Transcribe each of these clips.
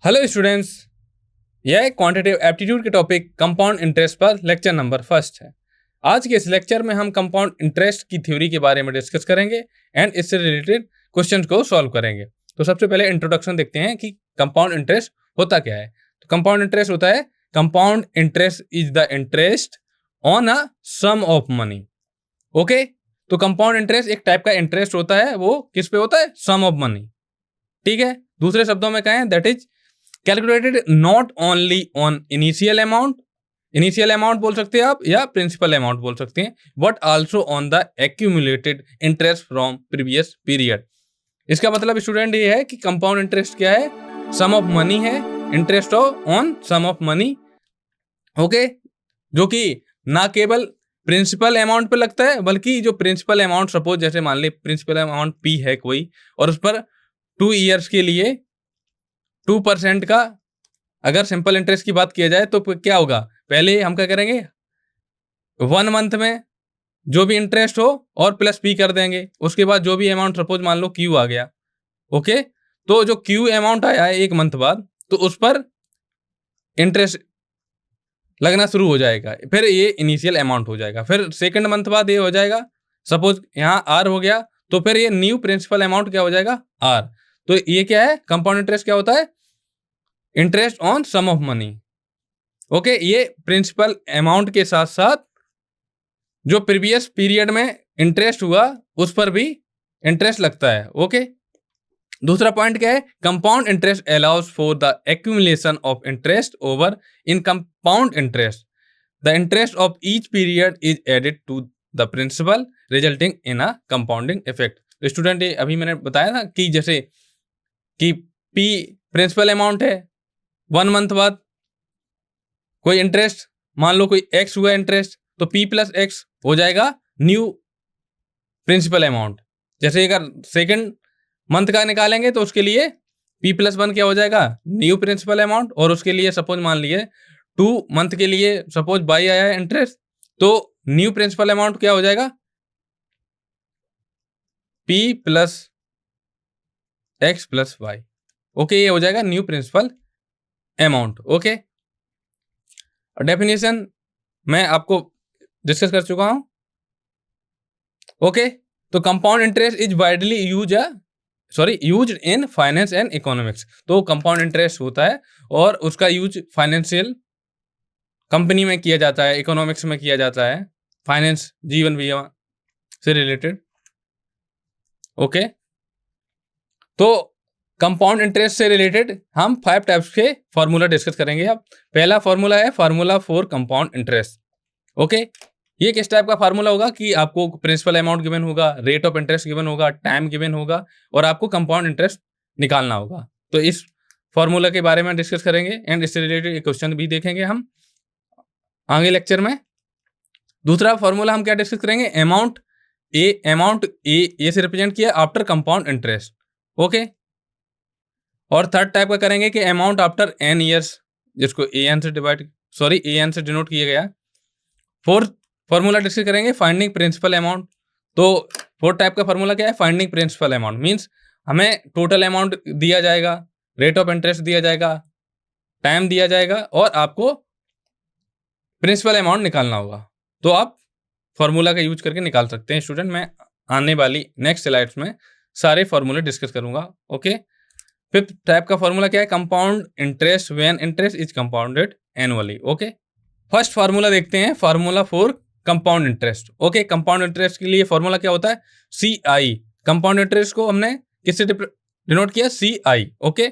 Hello students, यह quantitative aptitude के topic compound interest पर लेक्चर नंबर फर्स्ट है। आज के इस लेक्चर में हम कंपाउंड इंटरेस्ट की थ्योरी के बारे में डिस्कस करेंगे एंड इससे रिलेटेड क्वेश्चंस को सॉल्व करेंगे। तो सबसे पहले इंट्रोडक्शन देखते हैं कि कंपाउंड इंटरेस्ट होता क्या है। तो कंपाउंड इंटरेस्ट होता है, compound interest is the interest on a sum of money. Okay, तो कंपाउंड इंटरेस्ट एक टाइप का इंटरेस्ट होता है, वो किस पे होता है? Sum of money. ठीक है, दूसरे शब्दों में कहें that is calculated not only on initial amount बोल सकते हैं आप, या प्रिंसिपल अमाउंट बोल सकते हैं, but also on the accumulated interest from previous period. इसका मतलब स्टूडेंट ये है कि कंपाउंड इंटरेस्ट क्या है? सम ऑफ मनी है, interest on sum of money. Okay, जो कि ना केवल प्रिंसिपल अमाउंट पे लगता है, बल्कि जो प्रिंसिपल अमाउंट, सपोज जैसे मान ली प्रिंसिपल अमाउंट पी है कोई, और उस पर 2 ईयर्स के लिए 2% का अगर सिंपल इंटरेस्ट की बात किया जाए तो क्या होगा? पहले हम क्या करेंगे, 1 मंथ में जो भी इंटरेस्ट हो और प्लस पी कर देंगे। उसके बाद जो भी अमाउंट, सपोज मान लो क्यू आ गया। ओके, तो जो क्यू अमाउंट आया है 1 मंथ बाद, तो उस पर इंटरेस्ट लगना शुरू हो जाएगा। फिर ये इनिशियल अमाउंट हो जाएगा। फिर सेकंड मंथ बाद ये हो जाएगा, सपोज यहाँ आर हो गया, तो फिर ये न्यू प्रिंसिपल अमाउंट क्या हो जाएगा? आर। तो ये क्या है? कंपाउंड इंटरेस्ट क्या होता है? Interest on sum of money. Okay, ये प्रिंसिपल अमाउंट के साथ साथ जो प्रीवियस पीरियड में इंटरेस्ट हुआ उस पर भी इंटरेस्ट लगता है। ओके, दूसरा पॉइंट क्या है? Compound interest allows for the accumulation of interest over in compound interest. The interest of each period is added to the principal resulting in a compounding effect. तो स्टूडेंट, अभी मैंने बताया ना कि जैसे कि पी प्रिंसिपल अमाउंट है, 1 month बाद कोई इंटरेस्ट, मान लो कोई एक्स हुआ इंटरेस्ट, तो पी प्लस एक्स हो जाएगा न्यू प्रिंसिपल अमाउंट। जैसे अगर सेकंड मंथ का निकालेंगे तो उसके लिए P+1 क्या हो जाएगा? New principal amount. और उसके लिए सपोज मान लिए 2 मंथ के लिए सपोज बाई आया है इंटरेस्ट, तो न्यू प्रिंसिपल अमाउंट क्या हो जाएगा? P+X+Y। ओके, ये हो जाएगा new principal amount. Okay, definition मैं आपको डिस्कस कर चुका हूं। ओके, तो compound interest is widely used in finance and economics. तो कंपाउंड इंटरेस्ट होता है और उसका यूज फाइनेंशियल कंपनी में किया जाता है, इकोनॉमिक्स में किया जाता है, फाइनेंस, जीवन बीमा से रिलेटेड। ओके, तो कंपाउंड इंटरेस्ट से रिलेटेड हम 5 टाइप्स के फॉर्मूला डिस्कस करेंगे। अब पहला फॉर्मूला है formula for compound interest. Okay, ये किस टाइप का फार्मूला होगा कि आपको प्रिंसिपल अमाउंट गिवन होगा, रेट ऑफ इंटरेस्ट गिवन होगा, टाइम गिवन होगा, और आपको कंपाउंड इंटरेस्ट निकालना होगा। तो इस फॉर्मूला के बारे में डिस्कस करेंगे एंड इससे रिलेटेड एक क्वेश्चन भी देखेंगे हम आगे लेक्चर में। दूसरा फॉर्मूला हम क्या डिस्कस करेंगे? अमाउंट ए से रिप्रेजेंट किया आफ्टर कंपाउंड इंटरेस्ट। ओके, और थर्ड टाइप का करेंगे कि अमाउंट आफ्टर n ईयर्स, जिसको एन से डिनोट किया गया। फोर्थ फॉर्मूला डिस्कस करेंगे फाइंडिंग प्रिंसिपल अमाउंट। तो फोर्थ टाइप का फॉर्मूला क्या है? फाइंडिंग प्रिंसिपल अमाउंट मींस हमें टोटल अमाउंट दिया जाएगा, रेट ऑफ इंटरेस्ट दिया जाएगा, टाइम दिया जाएगा, और आपको प्रिंसिपल अमाउंट निकालना होगा। तो आप फॉर्मूला का यूज करके निकाल सकते हैं। स्टूडेंट, मैं आने वाली नेक्स्ट स्लाइड्स में सारे फॉर्मूले डिस्कस करूंगा। ओके, फिफ्थ टाइप का फॉर्मूला क्या है? Compound interest when interest is compounded annually. Okay, first formula देखते हैं, formula for compound interest. Okay, compound interest के लिए फॉर्मूला क्या होता है? CI। कंपाउंड इंटरेस्ट को हमने किससे डिनोट किया? CI। Okay,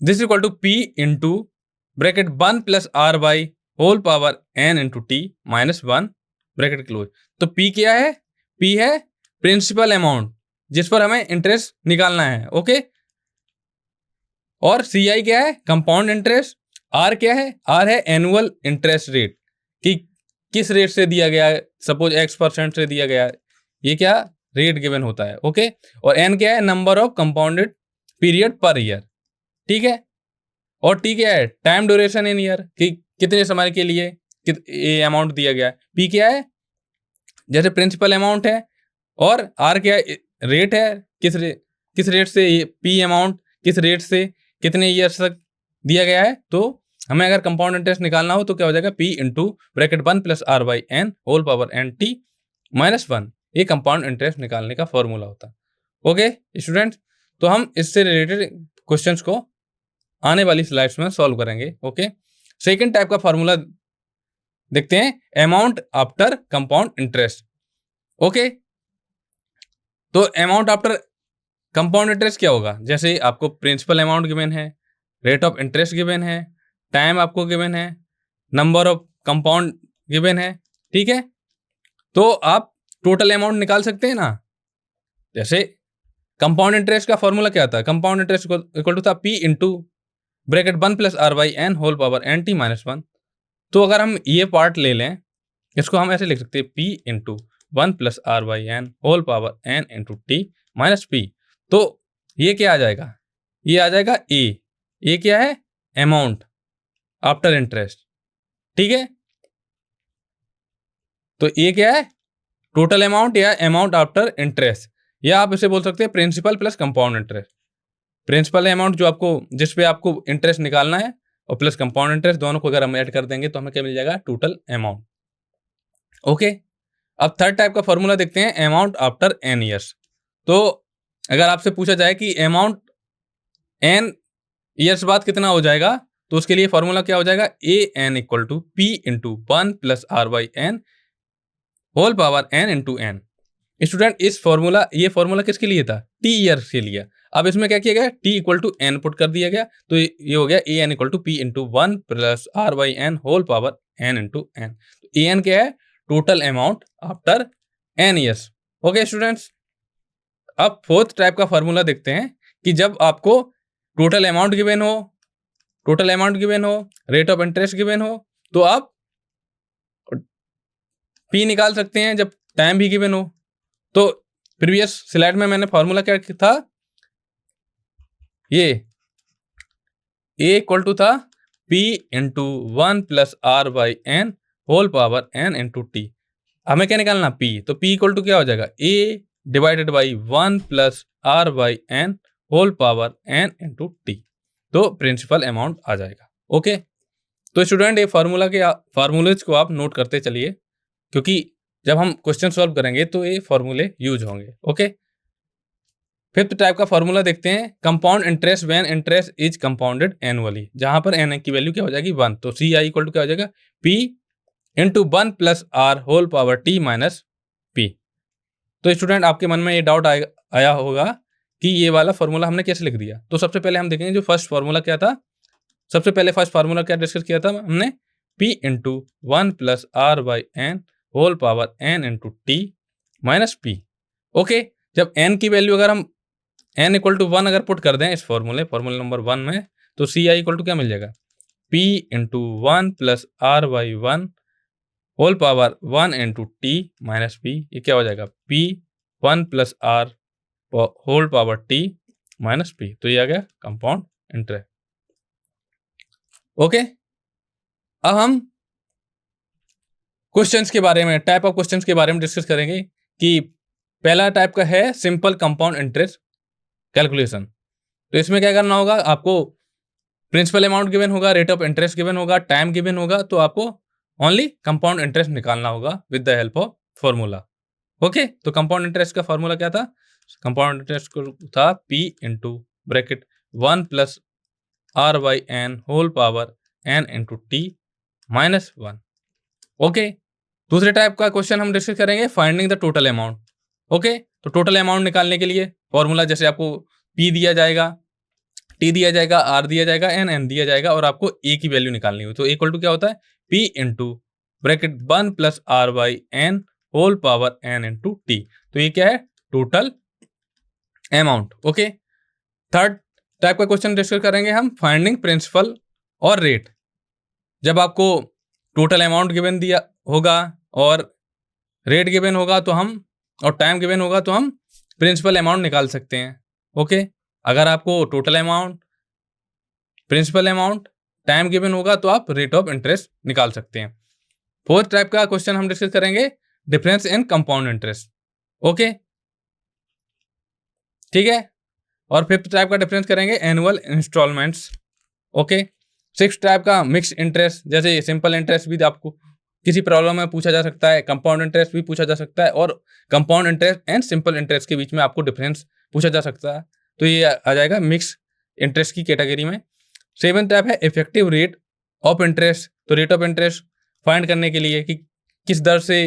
this equal to P into bracket 1 plus R by whole power N into T minus 1 bracket close. तो P क्या है? P है प्रिंसिपल अमाउंट जिस पर हमें इंटरेस्ट निकालना है। ओके, और CI क्या है? Compound interest. R क्या है? R है एनुअल इंटरेस्ट रेट, कि किस रेट से दिया गया है, सपोज X% से दिया गया है, ये क्या रेट गिवन होता है। ओके, और N क्या है? Number of compounded period per year. ठीक है, और T क्या है? टाइम ड्यूरेशन इन ईयर, कि कितने समय के लिए ये अमाउंट दिया गया है। P क्या है? जैसे प्रिंसिपल अमाउंट है, और R क्या है? रेट है, किस रेट से ये P अमाउंट किस रेट से कितने ईयर्स तक दिया गया है, तो हमें अगर कंपाउंड इंटरेस्ट निकालना हो तो क्या हो जाएगा, P into bracket 1 plus are by N whole power N T minus 1। ये कंपाउंड इंटरेस्ट निकालने का फॉर्मूला होता है। ओके स्टूडेंट्स, तो हम इससे रिलेटेड क्वेश्चंस को आने वाली स्लाइड्स में सॉल्व करेंगे। ओके, सेकेंड टाइप का फॉर्मूला देखते हैं, amount after compound interest. Okay, तो अमाउंट आफ्टर कंपाउंड इंटरेस्ट क्या होगा, जैसे आपको प्रिंसिपल अमाउंट गिवन है, रेट ऑफ इंटरेस्ट गिवन है, टाइम आपको गिवन है, नंबर ऑफ कंपाउंड गिवन है, ठीक है, तो आप टोटल अमाउंट निकाल सकते हैं ना। जैसे कंपाउंड इंटरेस्ट का फॉर्मूला क्या था, कंपाउंड इंटरेस्ट इक्वल टू था P into bracket 1 plus are by N whole power N T minus 1। तो अगर हम ये पार्ट ले लें, इसको हम ऐसे लिख सकते हैं P into 1 plus are by N whole power N into T minus P. तो ये क्या आ जाएगा, ये आ जाएगा ए क्या है, अमाउंट आफ्टर इंटरेस्ट, ठीक है। तो ये क्या है, टोटल अमाउंट या अमाउंट आफ्टर इंटरेस्ट, या आप इसे बोल सकते हैं principal plus compound interest. Principal amount जो आपको, जिस पे आपको इंटरेस्ट निकालना है, और प्लस कंपाउंड इंटरेस्ट, दोनों को अगर हम ऐड कर देंगे तो हमें क्या मिल जाएगा, टोटल अमाउंट। ओके, अब थर्ड टाइप का फॉर्मूला देखते हैं, अमाउंट आफ्टर एन ईयर्स। तो अगर आपसे पूछा जाए कि अमाउंट एन ईयर्स बाद कितना हो जाएगा, तो उसके लिए फॉर्मूला क्या हो जाएगा, a n equal to p into 1 plus are by N whole power N into n. Student ये फॉर्मूला किसके लिए था, टी ईयर्स के लिए। अब इसमें क्या किया गया, t equal to n put कर दिया गया, तो ये हो गया a n equal to p into 1 plus are by N whole power N into n. तो ए एन क्या है, total amount after n years. Okay students, अब फोर्थ टाइप का फॉर्मूला देखते हैं कि जब आपको टोटल अमाउंट गिवन हो, रेट ऑफ इंटरेस्ट गिवन हो, तो आप पी निकाल सकते हैं, जब टाइम भी गिवन हो। तो प्रीवियस स्लाइड में मैंने फॉर्मूला क्या था, ये ए इक्वल टू था P into 1 plus are by N whole power N into T. हमें क्या निकालना, P, तो P इक्वल टू क्या हो जाएगा, A divided by 1 plus are by N whole power N into T. तो प्रिंसिपल अमाउंट आ जाएगा। ओके, तो स्टूडेंट ये फार्मूलेज को आप नोट करते चलिए, क्योंकि जब हम क्वेश्चन सॉल्व करेंगे तो ये फॉर्मूले यूज होंगे। ओके, फिफ्थ टाइप का फॉर्मूला देखते हैं, compound interest when interest is compounded annually, जहां पर एन की वैल्यू क्या हो जाएगी, 1। तो सी आई इक्वल टू क्या हो जाएगा, P into 1 plus are whole power T minus P. तो स्टूडेंट आपके मन में ये डाउट आया होगा कि ये वाला फॉर्मूला हमने कैसे लिख दिया। तो सबसे पहले हम देखेंगे जो फर्स्ट फॉर्मूला क्या था, सबसे पहले फर्स्ट फार्मूला क्या डिस्कस किया था हमने, P into 1 plus are by N whole power N into T minus P. Okay, जब n की वैल्यू अगर हम n इक्वल टू 1 अगर पुट कर दें इस फॉर्मूले नंबर 1 में, तो सी आई इक्वल टू क्या मिल जाएगा, P into 1 plus are by 1 whole power 1 into T minus P. ये क्या हो जाएगा, P 1 plus are whole power T minus P. तो ये आ गया कंपाउंड इंटरेस्ट। ओके, अब हम क्वेश्चंस के बारे में, टाइप ऑफ क्वेश्चंस के बारे में डिस्कस करेंगे कि पहला टाइप का है सिंपल कंपाउंड इंटरेस्ट कैलकुलेशन। तो इसमें क्या करना होगा, आपको प्रिंसिपल अमाउंट गिवन होगा, रेट ऑफ इंटरेस्ट गिवन होगा, टाइम गिवन होगा, तो आपको ओनली कंपाउंड इंटरेस्ट निकालना होगा with the help of formula. Okay, तो कंपाउंड इंटरेस्ट का फॉर्मूला क्या था, कंपाउंड इंटरेस्ट को था P into bracket 1 plus are by N whole power N into T minus 1। Okay, दूसरे टाइप का क्वेश्चन हम डिस्कस करेंगे, finding the total amount. Okay, तो टोटल अमाउंट निकालने के लिए फॉर्मूला, जैसे आपको P दिया जाएगा, T दिया जाएगा, R दिया जाएगा, N दिया जाएगा, और आपको A की वैल्यू निकालनी हो, तो इक्वल टू क्या होता है, P into bracket 1 plus are by N whole power N into T. तो ये क्या है, total amount. Okay, third type का क्वेश्चन डिस्कस करेंगे हम, फाइंडिंग प्रिंसिपल और रेट। जब आपको टोटल अमाउंट गिवन दिया होगा और रेट गिवन होगा तो हम, और टाइम गिवन होगा तो हम प्रिंसिपल अमाउंट निकाल सकते हैं। ओके, अगर आपको total amount, principal amount, time given होगा तो आप रेट ऑफ इंटरेस्ट निकाल सकते हैं। फोर्थ टाइप का क्वेश्चन हम डिस्कस करेंगे, difference in compound interest. Okay, ठीक है, और 5th टाइप का डिफरेंस करेंगे annual installments. Okay, 6th type का मिक्स इंटरेस्ट, जैसे सिंपल इंटरेस्ट भी आपको किसी प्रॉब्लम में पूछा जा सकता है, कंपाउंड इंटरेस्ट भी पूछा जा सकता है, और compound interest and simple interest के बीच में आपको डिफरेंस पूछा जा सकता है, तो ये आ जाएगा मिक्स इंटरेस्ट की कैटेगरी में। 7th टाइप है इफेक्टिव रेट ऑफ इंटरेस्ट, तो रेट ऑफ इंटरेस्ट फाइंड करने के लिए कि किस दर से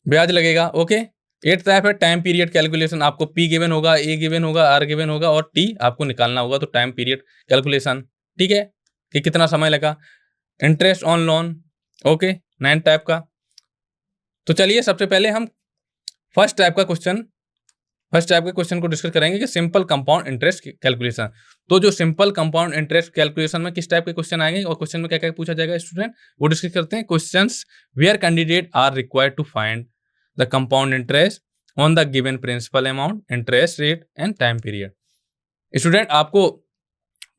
ब्याज लगेगा। ओके, 8th टाइप है टाइम पीरियड कैलकुलेशन, आपको पी गिवन होगा, ए गिवन होगा, आर गिवन होगा और टी आपको निकालना होगा, तो टाइम पीरियड कैलकुलेशन, ठीक है, कि कितना समय लगा। Interest on loan. Okay, 9th type का। तो चलिए सबसे पहले हम फर्स्ट टाइप के क्वेश्चन को डिस्कस करेंगे कि सिंपल कंपाउंड इंटरेस्ट कैलकुलेशन। तो जो सिंपल कंपाउंड इंटरेस्ट कैलकुलेशन में किस टाइप के क्वेश्चन आएंगे और क्वेश्चन में क्या क्या पूछा जाएगा स्टूडेंट, वो डिस्कस करते हैं। Questions where candidate are required to find the compound interest on the given principal amount, interest rate and time period. Student, आपको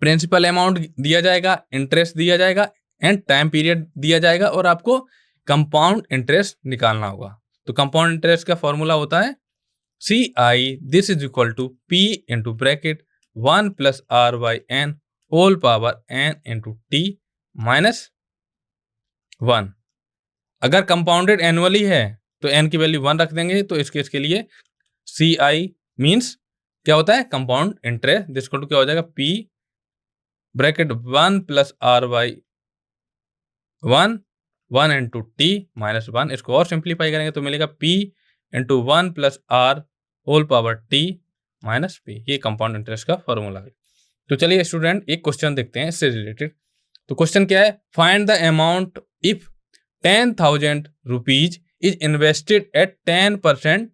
प्रिंसिपल अमाउंट दिया जाएगा, इंटरेस्ट दिया जाएगा एंड टाइम पीरियड दिया जाएगा, और आपको कंपाउंड इंटरेस्ट निकालना होगा। तो कंपाउंड इंटरेस्ट का फॉर्मूला होता है CI, this is equal to P into bracket 1 plus R by N whole power N into T minus 1। अगर कंपाउंडेड एनुअली है तो N की वैल्यू 1 रख देंगे, तो इस केस के लिए CI मीन्स क्या होता है, compound interest, this equal to क्या हो जाएगा, P bracket 1 plus R by 1 into T minus 1। इसको और सिंप्लीफाई करेंगे तो मिलेगा P into 1 plus R whole power T minus P। ये कंपाउंड इंटरेस्ट का फॉर्मूला है। तो चलिए स्टूडेंट एक क्वेश्चन देखते हैं इससे रिलेटेड। तो क्वेश्चन क्या है, find the amount if 10,000 rupees is invested at 10%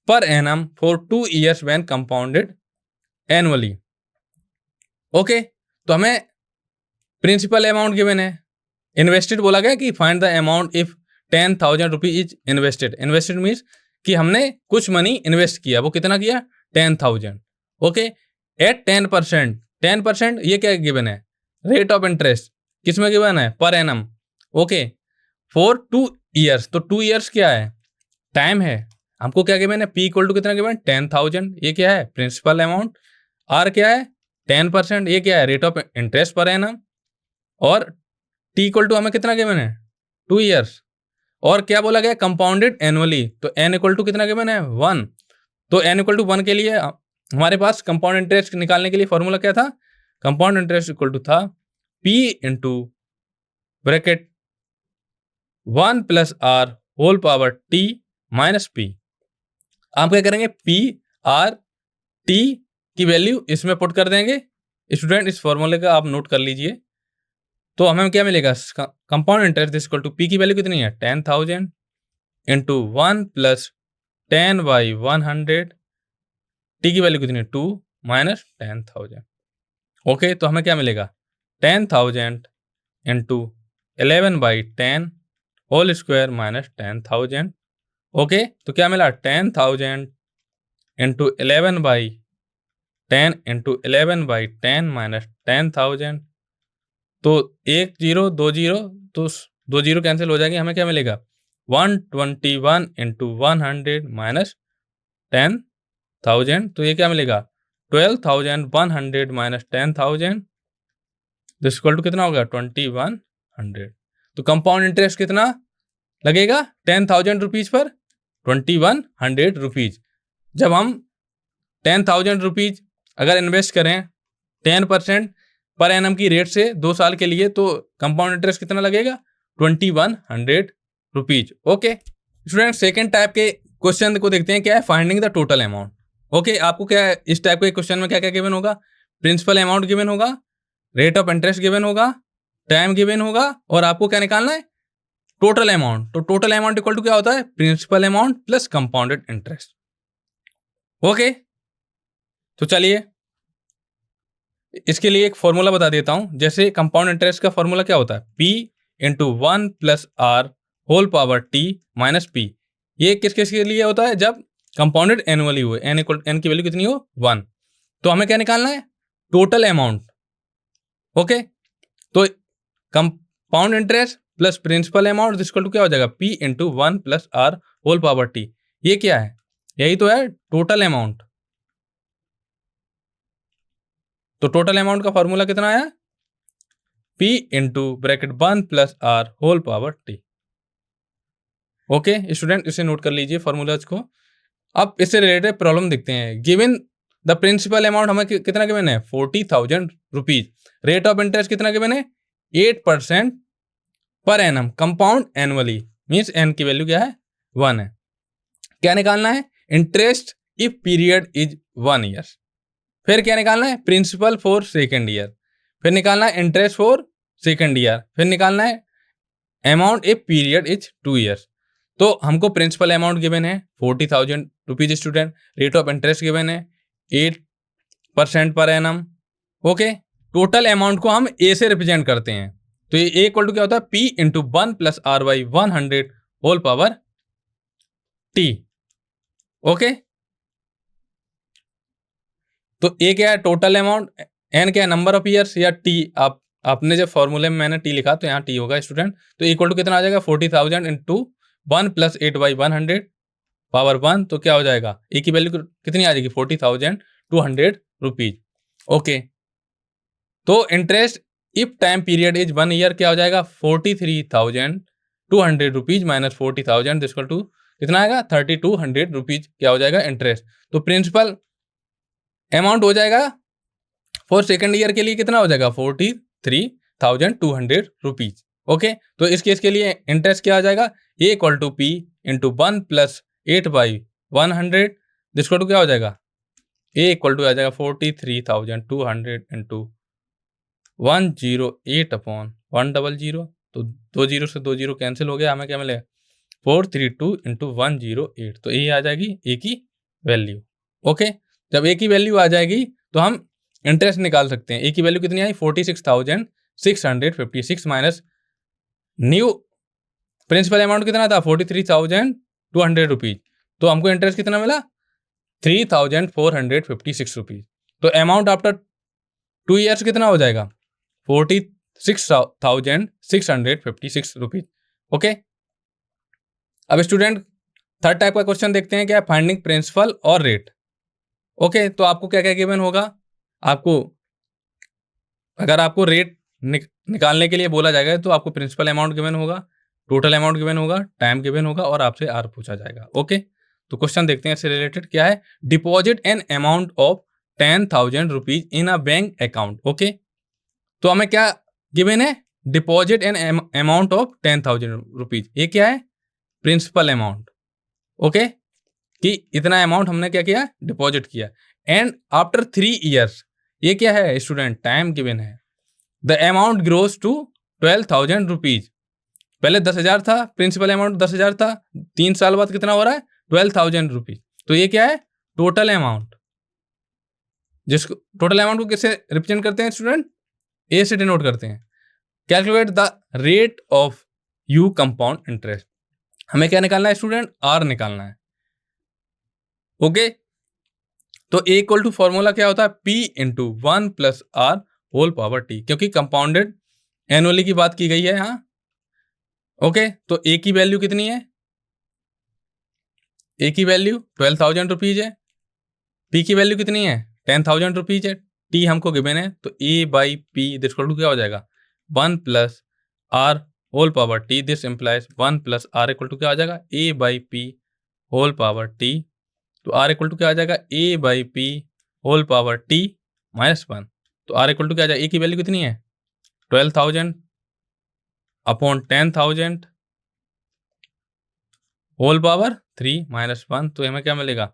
per annum for 2 years when compounded annually. Okay, तो हमें प्रिंसिपल अमाउंट गिवन है, इन्वेस्टेड बोला गया कि find the amount if 10,000 rupees is invested. Invested means कि हमने कुछ मनी इन्वेस्ट किया, वो कितना किया, 10,000। ओके, एट 10%, 10% ये क्या गिवन है, रेट ऑफ इंटरेस्ट किस में गिवन है, per annum. Okay, for 2 years, तो 2 years क्या है, टाइम है। हमको क्या गिवन है, P इक्वल टू कितना गिवन है, 10,000, ये क्या है, प्रिंसिपल अमाउंट। R क्या है, 10%, ये क्या है, rate of interest per annum. और T इक्वल टू हमें कितना गिवन है, 2 years। और क्या बोला गया, कंपाउंडेड एनुअली, तो N इक्वल टू कितना गिवन है, 1। तो N इक्वल टू 1 के लिए हमारे पास कंपाउंड इंटरेस्ट निकालने के लिए फॉर्मूला क्या था, कंपाउंड इंटरेस्ट इक्वल टू था P into bracket 1 plus R whole power T minus P। आप क्या करेंगे, P R T की वैल्यू इसमें पुट कर देंगे। स्टूडेंट इस फॉर्मूले का आप नोट कर लीजिए। तो हमें क्या मिलेगा, compound interest equal to P की वैल्यू कितनी है, 10,000 इंटू 1 प्लस 10 बाई 100, T की वैल्यू कितनी है, 2 माइनस 10,000। ओके, तो हमें क्या मिलेगा, 10,000 into 11 by 10 whole square minus 10,000। Okay, तो क्या मिला, 10,000 into 11 by 10 into 11 by 10 minus 10,000। तो 1 0 2 0, तो 2 0 कैंसिल हो जाएंगे, हमें क्या मिलेगा, 121 इंटू 100 माइनस 10,000। तो ये क्या मिलेगा, 12,100 माइनस 10,000, दिस इक्वल टू कितना होगा, 2,100। तो कंपाउंड इंटरेस्ट कितना लगेगा 10,000 रुपीज पर, 2,100 रुपीज। जब हम 10,000 रुपीज अगर इन्वेस्ट करें 10% पर एनम की रेट से 2 साल के लिए, तो कंपाउंड इंटरेस्ट कितना लगेगा, 2,100 rupees. Okay student, second type के क्वेश्चन को देखते हैं, क्या है, finding the total amount. Okay, आपको क्या है, इस टाइप के क्वेश्चन में क्या क्या गिवन होगा, प्रिंसिपल अमाउंट गिवन होगा, रेट ऑफ इंटरेस्ट गिवन होगा, टाइम गिवन होगा, और आपको क्या निकालना है, टोटल अमाउंट। तो टोटल अमाउंट इक्वल टू क्या होता है, principal amount plus compounded interest. Okay, तो चलिए इसके लिए एक फॉर्मूला बता देता हूं। जैसे कंपाउंड इंटरेस्ट का फॉर्मूला क्या होता है, P into 1 plus R whole power T minus P। ये किस किस के लिए होता है, जब कंपाउंडेड एनुअली हुए, N की वैल्यू कितनी हो, 1। तो हमें क्या निकालना है, टोटल अमाउंट। ओके, तो compound interest plus principal amount equal to क्या हो जाएगा, P into 1 plus R whole power T। ये क्या है, यही तो है टोटल अमाउंट। तो टोटल अमाउंट का फॉर्मूला कितना आया, P into bracket 1 plus are whole power T. Okay student, इसे नोट कर लीजिए फॉर्मूलाज को। अब इससे रिलेटेड प्रॉब्लम देखते हैं। गिवन द प्रिंसिपल अमाउंट हमें कितना गिवन है, 40,000 रुपीज। रेट ऑफ इंटरेस्ट कितना गिवन है, 8% per annum compound annually, means N की वैल्यू क्या है, 1 है। क्या निकालना है, interest if period is 1 year. फिर क्या निकालना है, प्रिंसिपल फॉर सेकेंड ईयर। फिर निकालना है इंटरेस्ट फॉर सेकेंड ईयर। फिर निकालना है amount if period is 2 years. तो हमको प्रिंसिपल अमाउंट गिवन है 40,000 rupees student, rate of interest given है 8% per annum. Okay, total amount को हम ए से रिप्रेजेंट करते हैं, तो ये ए इक्वल टू क्या होता है, P into 1 plus are by 100 whole power T. Okay, तो ए क्या है, टोटल अमाउंट, एन क्या है, नंबर ऑफ ईयर्स, या टी आपने जो फॉर्मूले में मैंने टी लिखा तो यहाँ टी होगा स्टूडेंट। तो इक्वल टू कितना आ जाएगा, 40,000 इंटू 1 प्लस 8 बाई 100 पावर 1। तो क्या हो जाएगा, ए की वैल्यू कितनी आ जाएगी, 40,200 रुपीज। ओके, तो interest if time period is 1 year क्या हो जाएगा, 43,200 रुपीज माइनस 40,000 इक्वल टू कितना आएगा, 3,200 रुपीज क्या हो जाएगा, इंटरेस्ट। तो प्रिंसिपल अमाउंट हो जाएगा फॉर सेकेंड ईयर के लिए कितना हो जाएगा, 43,200 रुपीज। ओके, तो इस केस के लिए इंटरेस्ट क्या आ जाएगा, a equal to p into 1 plus 8 by 100 equal to क्या हो जाएगा, ए इक्वल टू आ जाएगा 43,200 इंटू 108 अपॉन 100। तो 2 जीरो से 2 जीरो कैंसिल हो गया, हमें क्या मिलेगा, 432 इंटू 108। तो ये आ जाएगी ए की वैल्यू। ओके, जब ए की वैल्यू आ जाएगी तो हम इंटरेस्ट निकाल सकते हैं। ए की वैल्यू कितनी आई, 46,656 माइनस न्यू प्रिंसिपल अमाउंट कितना था, 43,200 रुपीज। तो हमको इंटरेस्ट कितना मिला, 3,456 रुपीज। तो अमाउंट आफ्टर 2 ईयर्स कितना हो जाएगा, 46,656 रुपीज। ओके, अब स्टूडेंट थर्ड टाइप का क्वेश्चन देखते हैं, क्या फाइंडिंग प्रिंसिपल और रेट। ओके, तो आपको क्या क्या गिवन होगा, अगर आपको रेट निकालने के लिए बोला जाएगा तो आपको प्रिंसिपल अमाउंट गिवन होगा, टोटल अमाउंट गिवन होगा, टाइम गिवन होगा और आपसे आर पूछा जाएगा। ओके, तो क्वेश्चन देखते हैं इससे रिलेटेड क्या है, deposit an amount of 10,000 rupees in a bank account. Okay, तो हमें क्या गिवन है, deposit an amount of 10,000 rupees. ये क्या है, प्रिंसिपल अमाउंट। ओके, कि इतना अमाउंट हमने क्या किया, डिपॉजिट किया। एंड आफ्टर 3 ईयर्स, ये क्या है स्टूडेंट, टाइम गिवन है। The amount grows to 12,000 rupees. पहले 10,000 था, प्रिंसिपल अमाउंट 10,000 था, 3 साल बाद कितना हो रहा है, 12,000 रुपीज। तो ये क्या है, टोटल अमाउंट। जिसको टोटल अमाउंट को किससे रिप्रेजेंट करते हैं स्टूडेंट, ए से डिनोट करते हैं। Calculate the rate of you compound interest. हमें क्या निकालना है स्टूडेंट, आर निकालना है। ओके, तो ए इक्वल टू फॉर्मूला क्या होता है, P into 1 plus are whole power T, क्योंकि कंपाउंडेड एनुअली की बात की गई है यहाँ। ओके, तो ए की वैल्यू कितनी है, ए की वैल्यू 12,000 रुपीज है, पी की वैल्यू कितनी है, 10,000 रुपीज है, टी हमको गिवन है। तो a by p this equal to क्या हो जाएगा, 1 plus are whole power t. This implies 1 plus r equal to क्या आ जाएगा, a by p whole power t. तो आर इक्वल टू क्या आ जाएगा, a by p whole power T minus 1। तो आर इक्वल टू क्या आ जाएगा, ए की वैल्यू कितनी है, 12,000 अपॉन 10,000 होल पावर 3 माइनस 1। तो हमें क्या मिलेगा,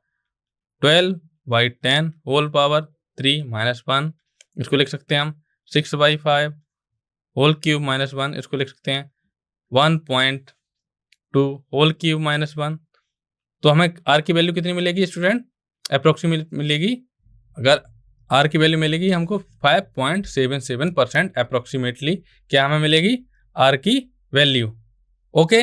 12/10 होल पावर 3 माइनस 1। इसको लिख सकते हैं हम 6/5 होल क्यूब माइनस 1। इसको लिख सकते हैं 1.2 होल क्यूब माइनस 1। तो हमें आर की वैल्यू कितनी मिलेगी स्टूडेंट, अप्रोक्सीमेट मिलेगी। अगर आर की वैल्यू मिलेगी हमको 5.77% अप्रोक्सीमेटली क्या हमें मिलेगी, आर की वैल्यू। ओके,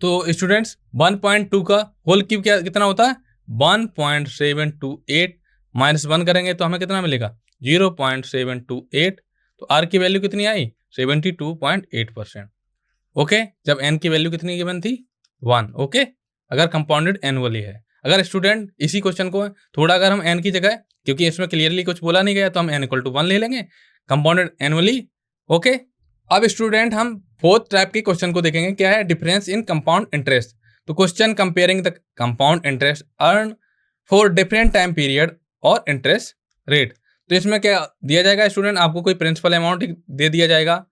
तो स्टूडेंट्स 1.2 का होल क्यूब क्या कितना होता है, 1.728 माइनस 1 करेंगे तो हमें कितना मिलेगा, 0.728। तो आर की वैल्यू कितनी आई, 72.8%। ओके, जब एन की वैल्यू कितनी गिवन थी, 1। ओके, अगर कंपाउंडेड एनुअली है। अगर स्टूडेंट इसी क्वेश्चन को थोड़ा अगर हम एन की जगह क्योंकि इसमें क्लियरली कुछ बोला नहीं गया तो हम n = 1 ले लेंगे, कंपाउंडेड एनुअली। ओके, अब स्टूडेंट हम फोर्थ टाइप के क्वेश्चन को देखेंगे, क्या है डिफरेंस इन कंपाउंड इंटरेस्ट। तो question comparing the compound interest earn for different time period और इंटरेस्ट रेट। तो इसमें क्या दिया जाएगा स्टूडेंट, आपको कोई प्रिंसिपल अमाउंट दे दिया जाएगा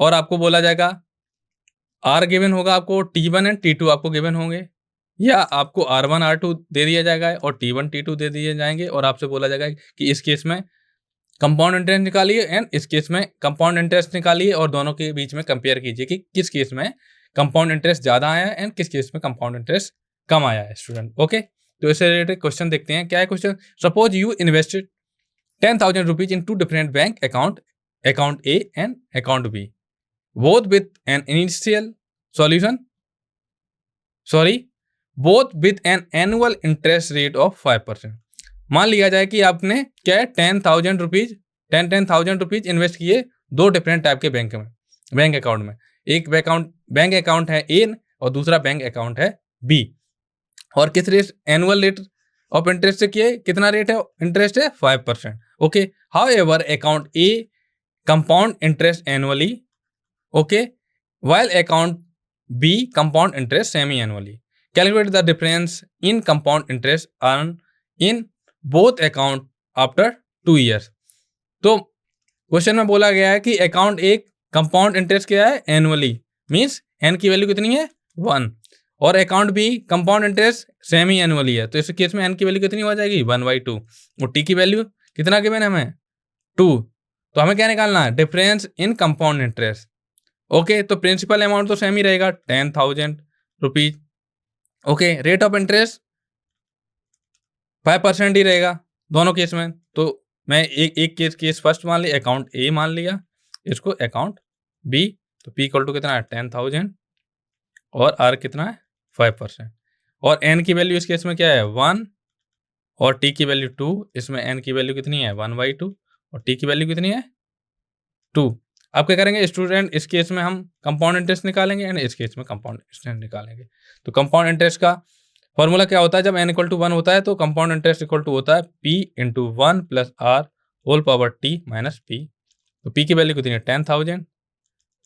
और आपको बोला जाएगा आर गिवन होगा, आपको T1 एंड T2 आपको गिवन होंगे, या आपको R1 R2 दे दिया जाएगा और T1 T2 दे दिए जाएंगे और आपसे बोला जाएगा कि इस केस में कंपाउंड इंटरेस्ट निकालिए एंड इस केस में कंपाउंड इंटरेस्ट निकालिए और दोनों के बीच में कंपेयर कीजिए कि किस केस में कंपाउंड इंटरेस्ट ज्यादा आया है एंड किस केस में कंपाउंड इंटरेस्ट कम आया है स्टूडेंट। ओके, तो इससे रिलेटेड क्वेश्चन देखते हैं। क्या है question, suppose you invested 10,000 rupees in 2 different bank account, account A and account B, both with an initial solution both with an annual interest rate of 5%। मान लिया जाए कि आपने क्या है 10,000 रुपीज इन्वेस्ट किए दो डिफरेंट टाइप के बैंक में, बैंक अकाउंट में। एक बैंक अकाउंट है ए और दूसरा बैंक अकाउंट है बी, और किस rate, annual rate of interest से किए, कितना रेट है इंटरेस्ट है 5%। Okay, how ever account A compound interest annually, okay, while account B compound interest semi-annually। Calculate the difference in compound interest earned in both account after 2 years। तो question में बोला गया है कि अकाउंट एक compound interest क्या है annually, means N की वैल्यू कितनी है 1, और account B compound interest semi annually है, तो इस केस में एन की वैल्यू कितनी हो जाएगी 1/2, और टी की वैल्यू कितना गिवन है हमें 2। तो हमें क्या निकालना है, difference in compound interest. Okay, तो प्रिंसिपल अमाउंट तो सेम ही रहेगा 10,000 rupees. Okay, rate of interest 5% ही रहेगा दोनों केस में। तो मैं एक केस फर्स्ट मान लिया, अकाउंट ए मान लिया, इसको अकाउंट बी, तो पी इक्वल टू कितना है 10,000 और आर कितना है 5%, और एन की वैल्यू इस केस में क्या है 1 और टी की वैल्यू 2, इसमें एन की वैल्यू कितनी है 1/2 और टी की वैल्यू कितनी है 2। अब क्या करेंगे स्टूडेंट, इस केस में हम कंपाउंड इंटरेस्ट निकालेंगे एंड इस केस में कंपाउंड इंटरेस्ट निकालेंगे। तो कंपाउंड इंटरेस्ट का फॉर्मूला क्या होता है, जब n = 1 होता है तो कंपाउंड इंटरेस्ट इक्वल टू होता है P × 1 + R whole power T - P। तो P की वैल्यू कितनी है 10,000,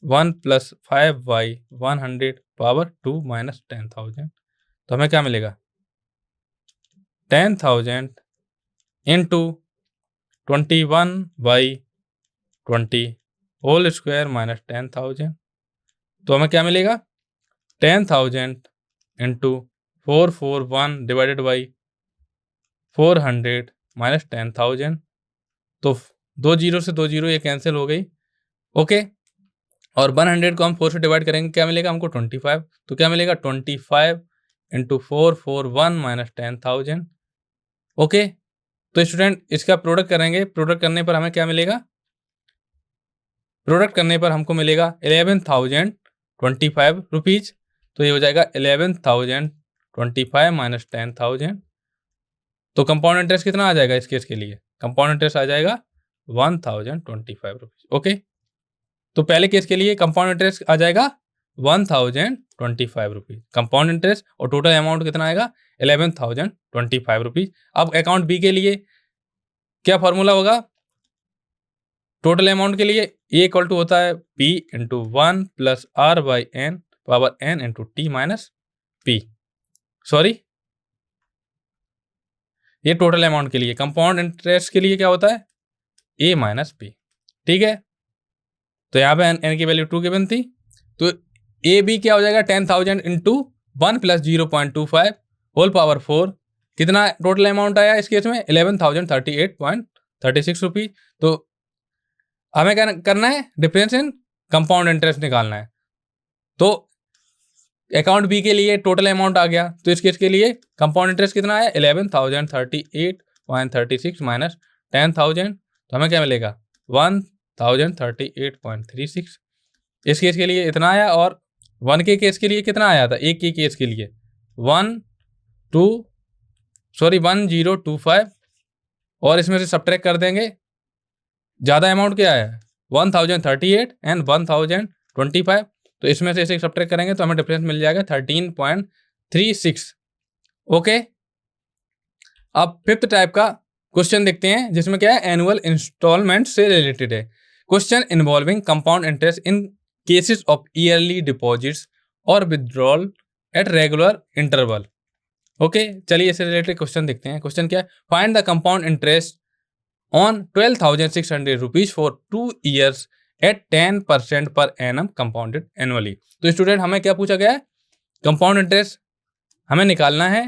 1 + 5/100 पावर 2 - 10,000। तो हमें क्या मिलेगा 10,000 × 21/20 होल स्क्वायर माइनस 10,000। तो हमें क्या मिलेगा 10,000 × 441 डिवाइडेड बाई 400 माइनस 10,000। तो 2 जीरो से 2 जीरो ये कैंसिल हो गई। ओके, और 100 को हम 4 से डिवाइड करेंगे, क्या मिलेगा हमको 25। तो क्या मिलेगा 25 × 441 माइनस 10,000। ओके, तो स्टूडेंट इसका प्रोडक्ट करेंगे, प्रोडक्ट करने पर हमें क्या मिलेगा, प्रोडक्ट करने पर हमको मिलेगा 11,025 रुपीज। तो ये हो जाएगा 11,025 माइनस 10,000। तो कंपाउंड इंटरेस्ट कितना आ जाएगा इस केस के लिए, कंपाउंड इंटरेस्ट आ जाएगा 1,025 रुपीज। ओके, तो पहले केस के लिए कंपाउंड इंटरेस्ट आ जाएगा 1,025 रुपीज कंपाउंड इंटरेस्ट, और टोटल अमाउंट कितना आएगा 11,025 रुपीज। अब अकाउंट बी के लिए क्या फॉर्मूला होगा, टोटल अमाउंट के लिए ए इक्वल टू होता है P × 1 + R/n power n × T - P। Sorry, ये टोटल अमाउंट के लिए। कंपाउंड इंटरेस्ट के लिए क्या होता है A - P। ठीक है, तो यहाँ पे n की वैल्यू 2 गिवन थी, तो ए बी क्या हो जाएगा 10,000 × 1 + 0.25 होल पावर 4। कितना टोटल अमाउंट आया इस केस में 11,038.36 रुपीज। तो हमें क्या करना है, डिफरेंस इन कंपाउंड इंटरेस्ट निकालना है। तो अकाउंट बी के लिए टोटल अमाउंट आ गया, तो इस केस के लिए कंपाउंड इंटरेस्ट कितना है 11,038.36 माइनस 10,000। तो हमें क्या मिलेगा 1,038.36। इस केस के लिए इतना आया, और 1 के केस के लिए कितना आया था, एक के केस के लिए 1025, और इसमें से सब्ट्रैक्ट कर देंगे, ज़्यादा अमाउंट क्या है 1,038 एंड 1,025। तो इसमें से इसे सब्ट्रैक्ट करेंगे तो हमें डिफरेंस मिल जाएगा 13.36। ओके, अब फिफ्थ टाइप का क्वेश्चन देखते हैं जिसमें क्या है, एनुअल इंस्टॉलमेंट से रिलेटेड है। Question involving compound interest in cases of yearly deposits और withdrawal at regular interval. Okay, चलिए इससे रिलेटेड क्वेश्चन देखते हैं। क्वेश्चन क्या है, find the compound interest on 12,600 rupees for 2 years at 10% per annum compounded annually. तो student हमें क्या पूछा गया है, कंपाउंड इंटरेस्ट हमें निकालना है।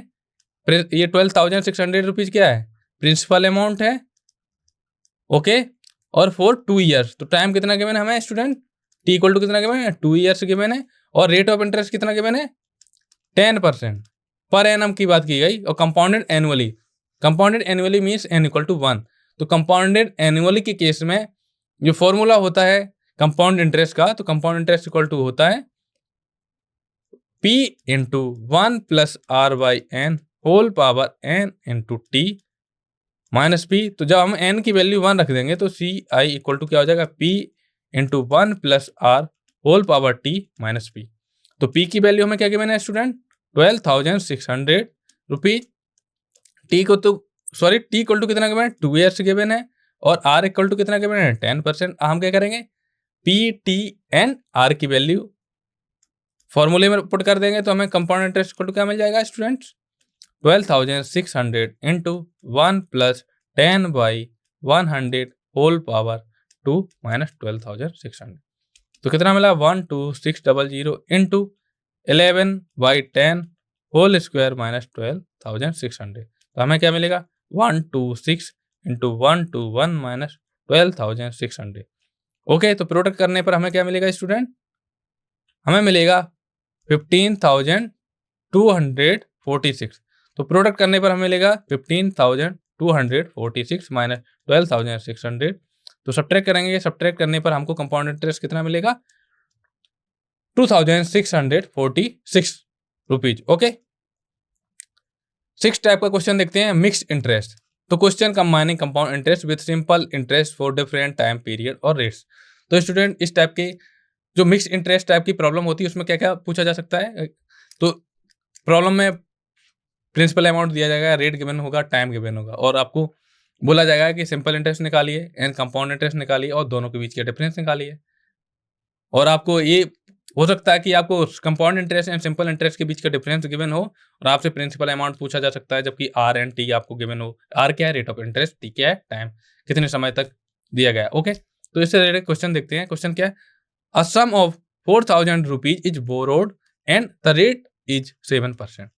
ये 12,600 रुपीज क्या है, प्रिंसिपल अमाउंट है। ओके, और फॉर 2 years, तो टाइम कितना गिवन है हमें स्टूडेंट, टी इक्वल टू कितना गिवन है, 2 years गिवन है। और रेट ऑफ इंटरेस्ट कितना गिवन है, 10% पर एनम की बात की गई। और compounded annually, compounded annually means N equal to 1। तो कंपाउंडेड एनुअली के केस में जो फॉर्मूला होता है कंपाउंड इंटरेस्ट का, तो कंपाउंड इंटरेस्ट इक्वल टू होता है P into 1 plus are by N whole power n into T minus P. तो जब हम n की वैल्यू 1 रख देंगे तो सी आई इक्वल टू क्या हो जाएगा, P into 1 plus are whole power T minus P. तो P की वैल्यू हमें क्या गिवन है स्टूडेंट, 12,600 रुपीज। टी को तो सॉरी टी इक्वल टू कितना गिवन है, 2 years गिवन है। और आर इक्वल टू कितना गिवन है, 10%। हम क्या करेंगे, पी टी एंड आर की वैल्यू फॉर्मूले में पुट कर देंगे तो हमें कंपाउंड इंटरेस्ट इक्वल टू क्या मिल जाएगा students, 12,600 into 1 plus 10 by 100 whole power 2 minus 12,600। तो कितना मिला, 12600 into 11 by 10 whole square minus 12,600। तो हमें क्या मिलेगा, 126 इंटू 121 माइनस 12,600। ओके, तो प्रोडक्ट करने पर हमें क्या मिलेगा स्टूडेंट, हमें मिलेगा 15,246। तो प्रोडक्ट करने पर हमें मिलेगा 15,246 माइनस 12,600। तो सब्ट्रैक्ट करेंगे, सब्ट्रैक्ट करने पर हमको कंपाउंड इंटरेस्ट कितना मिलेगा, 2,646 रुपीज। ओके, 6 टाइप का क्वेश्चन देखते हैं, मिक्स्ड इंटरेस्ट। तो question combining compound interest with simple interest for different time period और रेट्स। तो स्टूडेंट इस टाइप के जो मिक्स इंटरेस्ट टाइप की प्रॉब्लम होती है उसमें क्या क्या पूछा जा सकता है। तो प्रॉब्लम में प्रिंसिपल अमाउंट दिया जाएगा, रेट गिवन होगा, टाइम गिवन होगा, और आपको बोला जाएगा कि सिंपल इंटरेस्ट निकालिए एंड कंपाउंड इंटरेस्ट निकालिए और दोनों के बीच के डिफरेंस निकालिए। और आपको ये हो सकता है कि आपको compound interest and simple interest के बीच का डिफरेंस गिवन हो और आपसे प्रिंसिपल अमाउंट पूछा जा सकता है, जबकि आर एंड टी आपको गिवन हो। आर क्या है, रेट ऑफ इंटरेस्ट, टी क्या है, टाइम, कितने समय तक दिया गया। ओके, तो इससे रिलेटेड क्वेश्चन देखते हैं। क्वेश्चन क्या है, a sum of 4,000 rupees is borrowed and the rate is 7%।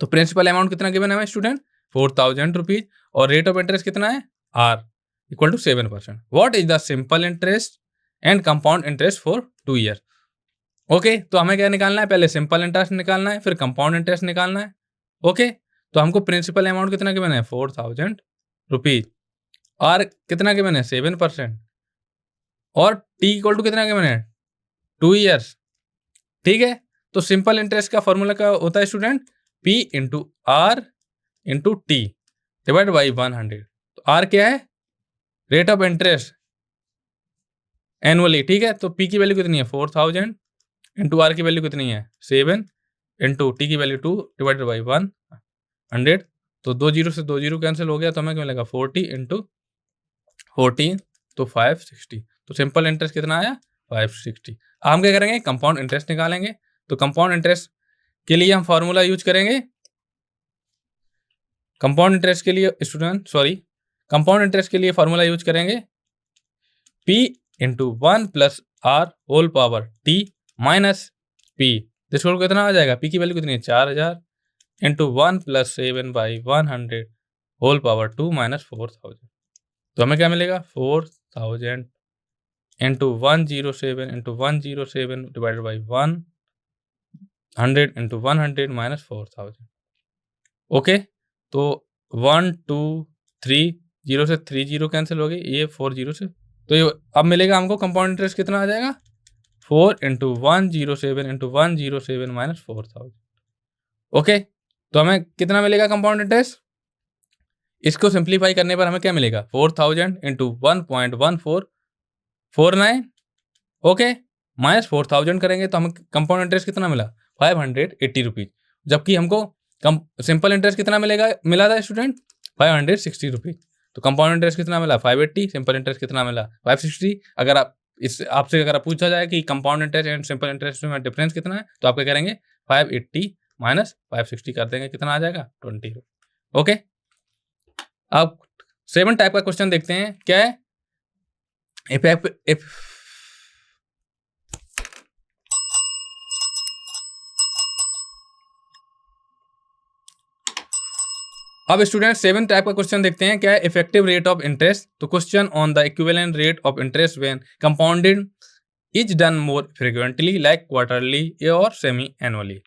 तो प्रिंसिपल अमाउंट कितना गिवन है स्टूडेंट, 4,000 रुपीज, और रेट ऑफ इंटरेस्ट कितना है, r equal to 7%। What is the simple interest and compound interest for 2 years। Okay, तो हमें क्या निकालना है, पहले सिंपल इंटरेस्ट निकालना है, फिर कंपाउंड इंटरेस्ट निकालना है। ओके, तो हमको प्रिंसिपल अमाउंट कितना गिवन है, 4,000 रुपीज, आर कितना गिवन है, 7%, और टी इक्वल टू कितना गिवन है, 2 years। ठीक है, तो सिंपल इंटरेस्ट का फॉर्मूला क्या होता है student, P into R into T divide by 100। तो आर क्या है, रेट ऑफ इंटरेस्ट एनुअली। ठीक है, तो P की वैल्यू कितनी है, 4,000 इंटू आर की वैल्यू कितनी है, 7 इंटू टी की वैल्यू 2 डिवाइडेड बाई 100। तो 2 जीरो से 2 जीरो कैंसिल हो गया, तो हमें क्या मिलेगा, 40 इंटू 14 तो 560। तो सिंपल इंटरेस्ट कितना आया, 560। हम क्या करेंगे, कंपाउंड इंटरेस्ट निकालेंगे। तो कंपाउंड इंटरेस्ट के लिए हम फॉर्मूला यूज करेंगे, कंपाउंड इंटरेस्ट के लिए स्टूडेंट कंपाउंड इंटरेस्ट के लिए फॉर्मूला यूज करेंगे P into 1 plus are whole power T minus P. इसको कितना आ जाएगा, P की वैल्यू कितनी है, 4,000 into 1 plus 7 by 100 whole power 2 minus 4,000। तो हमें क्या मिलेगा, 4,000 into 107 into 107 divided by 100 into 100 minus 4,000। Okay, तो 1 2 3 जीरो से 3 जीरो कैंसिल हो गई, ये 4 जीरो से, तो ये अब मिलेगा हमको कंपाउंड इंटरेस्ट कितना आ जाएगा, 4 इंटू 107 इंटू 107 माइनस 4,000। ओके, तो हमें कितना मिलेगा कंपाउंड इंटरेस्ट, इसको सिंप्लीफाई करने पर हमें क्या मिलेगा, 4,000 इंटू 1.1449। ओके, माइनस 4,000 करेंगे तो हमें कंपाउंड इंटरेस्ट कितना मिला, 580 रुपीज। जबकि हमको सिंपल इंटरेस्ट कितना मिला था स्टूडेंट, 560 रुपीज। तो कंपाउंड इंटरेस्ट कितना मिला 580, सिंपल इंटरेस्ट कितना मिला 560। अगर आप आपसे अगर पूछा जाए कि compound interest and simple interest में डिफरेंस कितना है, तो आप क्या करेंगे 580 माइनस 560 कर देंगे, कितना आ जाएगा 20। ओके, अब 7 टाइप का क्वेश्चन देखते हैं। क्या है अब स्टूडेंट 7 टाइप का क्वेश्चन देखते हैं। क्या है इफेक्टिव रेट ऑफ इंटरेस्ट। तो question on the equivalent rate of interest when compounded is done more frequently like quarterly और सेमी एनुअली।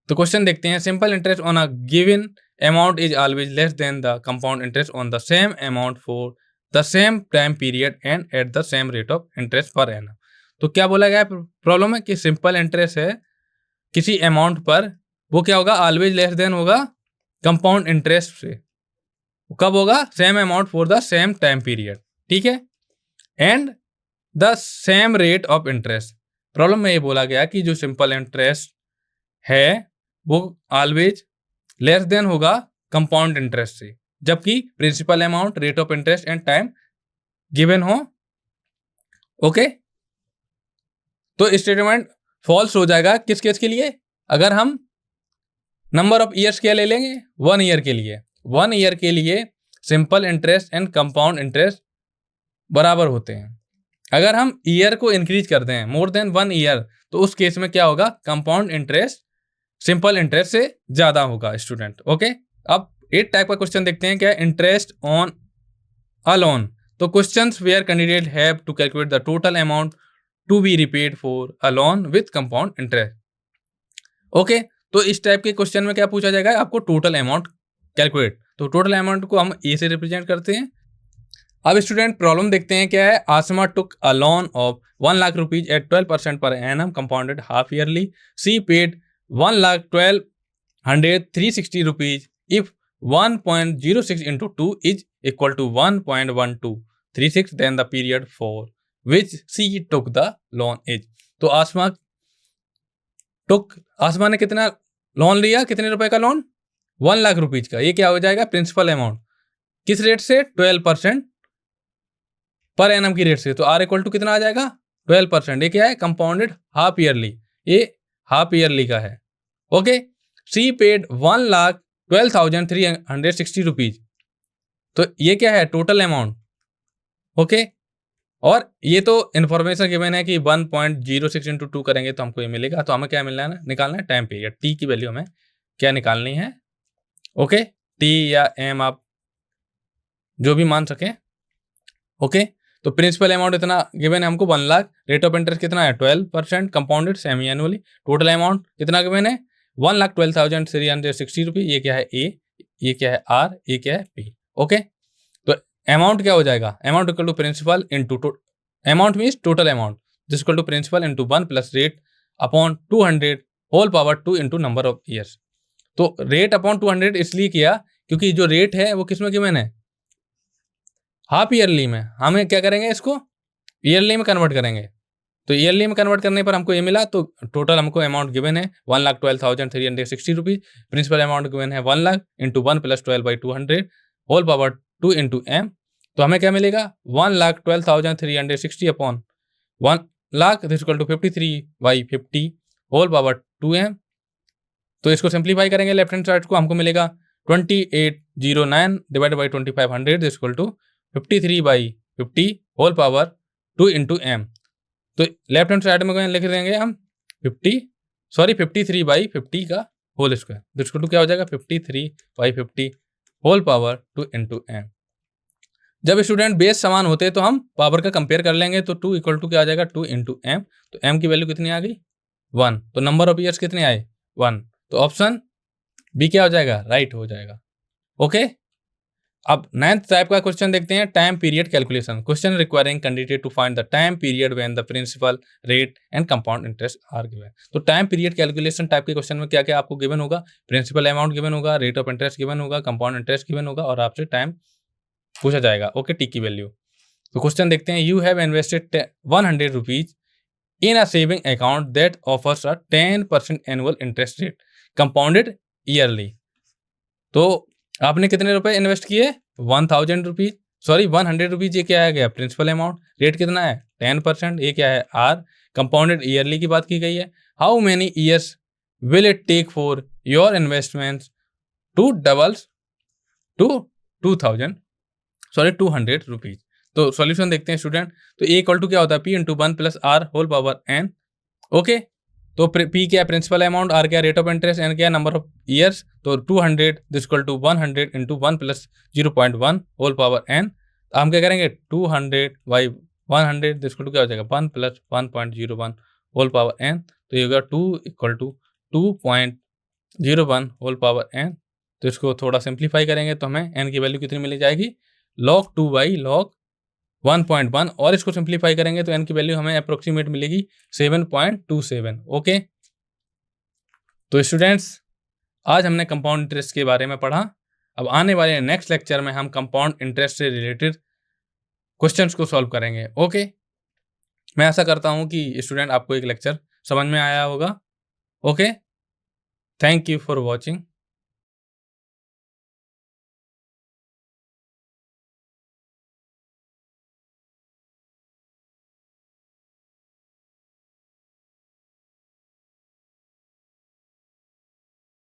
तो क्वेश्चन देखते हैं। Simple interest on a given amount is always less then the compound interest on the same amount for the same time period and at the same rate of interest per annum. तो क्या बोला गया problem है कि simple interest है किसी amount पर, वो क्या होगा ऑलवेज लेस देन होगा कंपाउंड इंटरेस्ट से। कब होगा same amount for the same time period, ठीक है, and the same rate of interest. Problem में ये बोला गया कि जो सिंपल इंटरेस्ट है वो ऑलवेज लेस देन होगा कंपाउंड इंटरेस्ट से, जबकि principal amount, rate of interest and time given हो। ओके, तो स्टेटमेंट फॉल्स हो जाएगा किस केस के लिए, अगर हम नंबर ऑफ ईयर्स क्या ले लेंगे 1 ईयर के लिए। 1 ईयर के लिए simple interest and compound interest बराबर होते हैं। अगर हम ईयर को इंक्रीज करते हैं मोर देन 1 ईयर, तो उस केस में क्या होगा कंपाउंड इंटरेस्ट सिंपल इंटरेस्ट से ज्यादा होगा स्टूडेंट। ओके, अब 8 टाइप का क्वेश्चन देखते हैं। क्या इंटरेस्ट ऑन अ लोन। तो questions where candidate have to calculate the total amount to be repaid for a loan with compound interest. Okay, तो इस टाइप के क्वेश्चन में क्या पूछा जाएगा, आपको टोटल अमाउंट कैलकुलेट। तो टोटल अमाउंट को हम ए से रिप्रेजेंट करते हैं। अब स्टूडेंट प्रॉब्लम देखते हैं। क्या है Asma took a loan of 1 lakh rupees at 12% per annum compounded half yearly. She paid 1,12,360 rupees if 1.06 into 2 is equal to 1.1236, then the period for which she took the loan is। तो आसमा ने कितना loan लिया, कितने रुपए का लोन 1 लाख रुपीज का। ये क्या हो जाएगा प्रिंसिपल अमाउंट, किस रेट से 12% पर एनम की रेट से। तो आर इक्वल टू कितना आ जाएगा 12%। ये क्या है कंपाउंडेड हाफ ईयरली, ये हाफ ईयरली का है। ओके, सी पेड 1,12,360 रुपीज। तो ये क्या है टोटल अमाउंट। ओके, और ये तो इन्फॉर्मेशन गिवन है कि 1.06 into 2 करेंगे तो हमको ये मिलेगा। तो हमें क्या मिलना है ना, निकालना है टाइम पीरियड। टी की वैल्यू हमें क्या निकालनी है। ओके, टी या एम आप जो भी मान सकें। ओके, तो प्रिंसिपल अमाउंट इतना गिवन है हमको 1 लाख, रेट ऑफ इंटरेस्ट कितना है 12%, compounded semi annually. Total amount कितना गिवन है 1,12,360 रुपीज। ये क्या है ए, ये क्या है आर, ये क्या है पी। ओके, तो अमाउंट क्या हो जाएगा, amount equal to principal into amount means total amount this equal to principal into 1 plus rate upon 200 whole power 2 into number of years. तो रेट अपॉन 200 इसलिए किया क्योंकि जो रेट है वो किसमें गिवन है हाफ ईयरली में। हमें क्या करेंगे इसको ईयरली में कन्वर्ट करेंगे। तो ईयरली में कन्वर्ट करने पर हमको ये मिला। तो टोटल हमको अमाउंट गिवन है 1,12,360 रुपीज। प्रिंसिपल अमाउंट गिवन है 1 lakh into 1 plus 12/200 whole power 2 into M. तो हमें क्या मिलेगा 1,12,360 upon 1 lakh this equal to 53/50 whole power 2m। तो इसको सिंप्लीफाई करेंगे लेफ्ट हैंड साइड को, हमको मिलेगा 2809 divided by 2500 this equal to 53/50 whole power 2 into M. तो लेफ्ट हैंड साइड में लिख देंगे हम 53/50 का whole square this equal to क्या हो जाएगा 53/50 होल पावर 2 इंटू एम। जब स्टूडेंट बेस समान होते हैं तो हम पावर का कंपेयर कर लेंगे। तो 2 इक्वल टू क्या आ जाएगा 2 इंटू एम। तो एम की वैल्यू कितनी आ गई 1। तो नंबर ऑफ ईयर्स कितने आए 1। तो ऑप्शन बी क्या हो जाएगा राइट हो जाएगा। ओके, अब 9th टाइप का क्वेश्चन देखते हैं। Time period calculation. Question requiring candidate to find the time period when the principal rate and compound interest are given. तो टाइम पीरियड कैलकुलेशन टाइप के क्वेश्चन में क्या क्या आपको गिवन होगा, प्रिंसिपल अमाउंट गिवन होगा, रेट ऑफ इंटरेस्ट गिवन होगा, compound interest given होगा और आपसे टाइम पूछा जाएगा। ओके, टी की वैल्यू। तो क्वेश्चन देखते हैं। You have invested 100 rupees in a saving account that offers a 10% annual interest rate compounded yearly. तो आपने कितने रुपए इन्वेस्ट किए? 1000 रुपीज, सॉरी 100 रुपीज। ये क्या आ गया? Principal amount. रेट कितना है? 10%। ये क्या है? आर। कंपाउंडेड ईयरली की बात की गई है। How many years will it take for your investment to doubles to 2000, sorry 200 rupees. तो सॉल्यूशन देखते हैं स्टूडेंट। तो ए इक्वल टू क्या होता है? P into 1 plus are whole power N. Okay, तो पी क्या है? Principal amount. आर क्या? Rate of interest. एन क्या? Number of years. तो 200 this equal to 100 into 1 plus 0.1 whole power N. हम क्या करेंगे? 200 बाई 100 दिस इक्वल टू क्या हो जाएगा? 1 प्लस 1.01 होल पावर एन। तो ये होगा 2 equal to 2.01 whole power N. तो इसको थोड़ा सिंप्लीफाई करेंगे तो हमें एन की वैल्यू कितनी मिली जाएगी? log 2 by log 1.1। और इसको सिंप्लीफाई करेंगे तो एन की वैल्यू हमें अप्रोक्सीमेट मिलेगी 7.27। ओके, तो स्टूडेंट्स आज हमने कंपाउंड इंटरेस्ट के बारे में पढ़ा। अब आने वाले नेक्स्ट लेक्चर में हम कंपाउंड इंटरेस्ट से रिलेटेड क्वेश्चंस को सॉल्व करेंगे। ओके, मैं आशा करता हूं कि स्टूडेंट आपको एक लेक्चर समझ में आया होगा। Okay, thank you for watching.